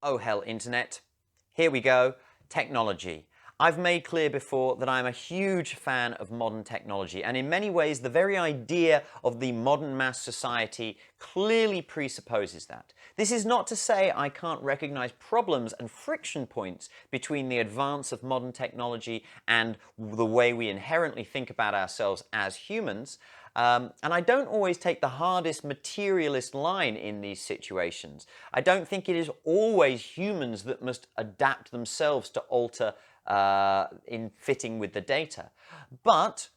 Oh hell, internet. Here we go. Technology. I've made clear before that I'm a huge fan of modern technology, and in many ways the very idea of the modern mass society clearly presupposes that. This is not to say I can't recognize problems and friction points between the advance of modern technology and the way we inherently think about ourselves as humans. And I don't always take the hardest materialist line in these situations. I don't think it is always humans that must adapt themselves to alter in fitting with the data. But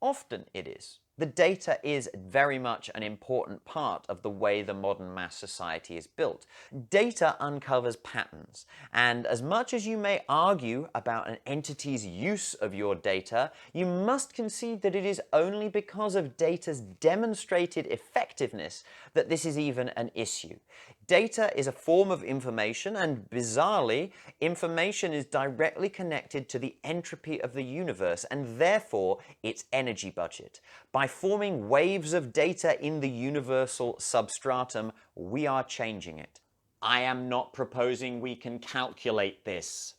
often it is. The data is very much an important part of the way the modern mass society is built. Data uncovers patterns, and as much as you may argue about an entity's use of your data, you must concede that it is only because of data's demonstrated effectiveness that this is even an issue. Data is a form of information, and bizarrely, information is directly connected to the entropy of the universe and therefore its energy budget. By forming waves of data in the universal substratum, we are changing it. I am not proposing we can calculate this.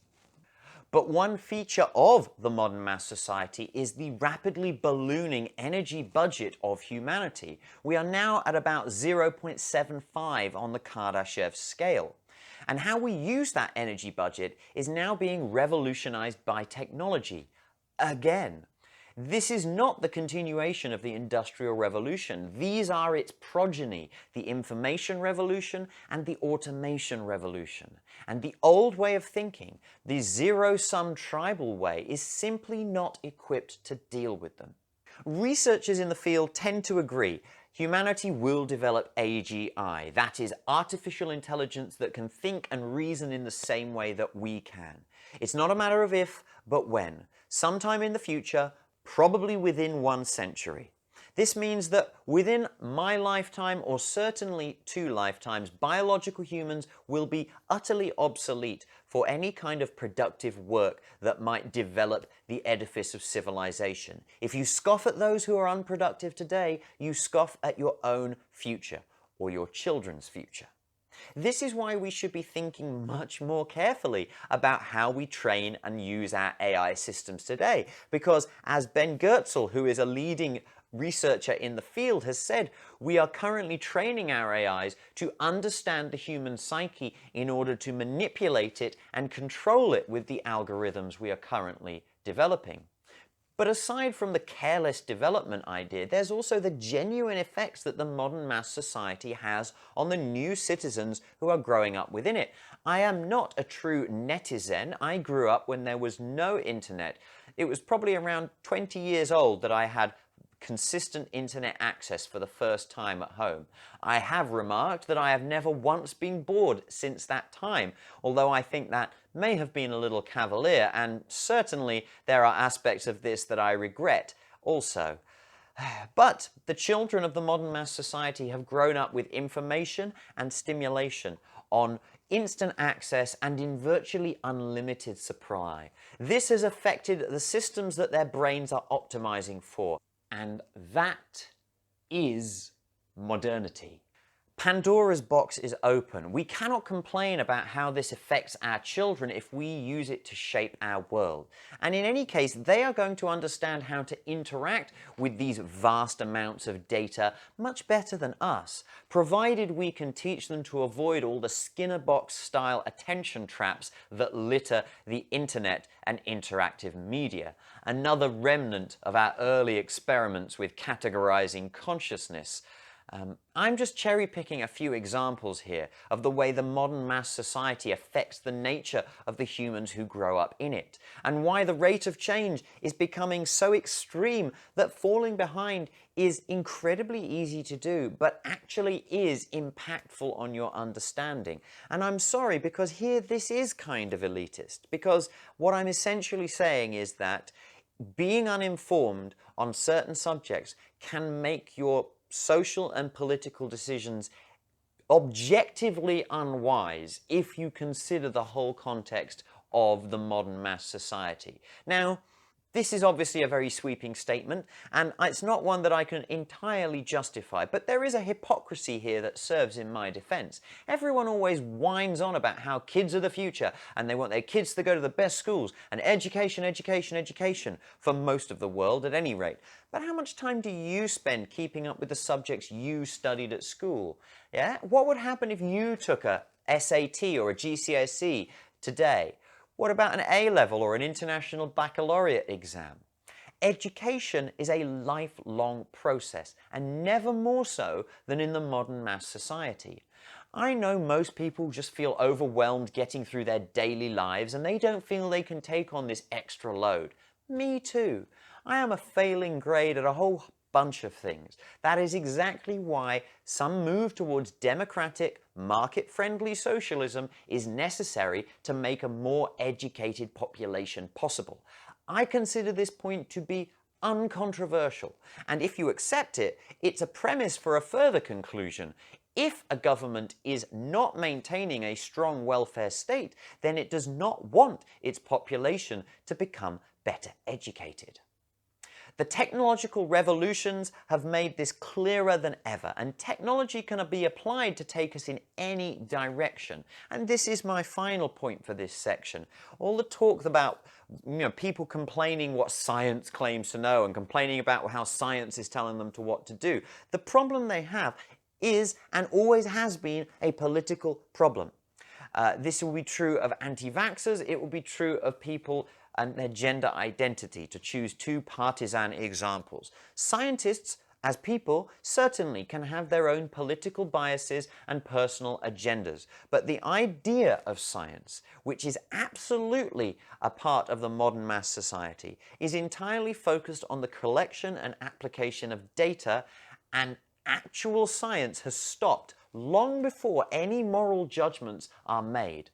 But one feature of the modern mass society is the rapidly ballooning energy budget of humanity. We are now at about 0.75 on the Kardashev scale. And how we use that energy budget is now being revolutionized by technology. Again. This is not the continuation of the Industrial Revolution. These are its progeny, the Information Revolution and the Automation Revolution. And the old way of thinking, the zero-sum tribal way, is simply not equipped to deal with them. Researchers in the field tend to agree humanity will develop AGI, that is, artificial intelligence that can think and reason in the same way that we can. It's not a matter of if, but when. Sometime in the future, probably within 1 century. This means that within my lifetime, or certainly 2 lifetimes, biological humans will be utterly obsolete for any kind of productive work that might develop the edifice of civilization. If you scoff at those who are unproductive today, you scoff at your own future, or your children's future. This is why we should be thinking much more carefully about how we train and use our AI systems today. Because as Ben Goertzel, who is a leading researcher in the field, has said, we are currently training our AIs to understand the human psyche in order to manipulate it and control it with the algorithms we are currently developing. But aside from the careless development idea, there's also the genuine effects that the modern mass society has on the new citizens who are growing up within it. I am not a true netizen. I grew up when there was no internet. It was probably around 20 years old that I had consistent internet access for the first time at home. I have remarked that I have never once been bored since that time, although I think that may have been a little cavalier, and certainly there are aspects of this that I regret also. But the children of the modern mass society have grown up with information and stimulation on instant access and in virtually unlimited supply. This has affected the systems that their brains are optimizing for. And that is modernity. Pandora's box is open. We cannot complain about how this affects our children if we use it to shape our world. And in any case, they are going to understand how to interact with these vast amounts of data much better than us, provided we can teach them to avoid all the Skinner box style attention traps that litter the internet and interactive media, another remnant of our early experiments with categorizing consciousness. I'm just cherry-picking a few examples here of the way the modern mass society affects the nature of the humans who grow up in it, and why the rate of change is becoming so extreme that falling behind is incredibly easy to do, but actually is impactful on your understanding. And I'm sorry, because here this is kind of elitist, because what I'm essentially saying is that being uninformed on certain subjects can make your social and political decisions objectively unwise if you consider the whole context of the modern mass society. Now, This is obviously a very sweeping statement, and it's not one that I can entirely justify, but there is a hypocrisy here that serves in my defense. Everyone always whines on about how kids are the future, and they want their kids to go to the best schools, and education, education, education, for most of the world at any rate. But how much time do you spend keeping up with the subjects you studied at school? Yeah? What would happen if you took a SAT or a GCSE today? What about an A-level or an international baccalaureate exam? Education is a lifelong process, and never more so than in the modern mass society. I know most people just feel overwhelmed getting through their daily lives, and they don't feel they can take on this extra load. Me too. I am a failing grade at a whole bunch of things. That is exactly why some move towards democratic, market-friendly socialism is necessary to make a more educated population possible. I consider this point to be uncontroversial, and if you accept it, it's a premise for a further conclusion. If a government is not maintaining a strong welfare state, then it does not want its population to become better educated. The technological revolutions have made this clearer than ever, and technology can be applied to take us in any direction. And this is my final point for this section. All the talk about people complaining what science claims to know and complaining about how science is telling them what to do. The problem they have is, and always has been, a political problem. This will be true of anti-vaxxers, it will be true of people and their gender identity, to choose two partisan examples. Scientists, as people, certainly can have their own political biases and personal agendas, but the idea of science, which is absolutely a part of the modern mass society, is entirely focused on the collection and application of data, and actual science has stopped long before any moral judgments are made.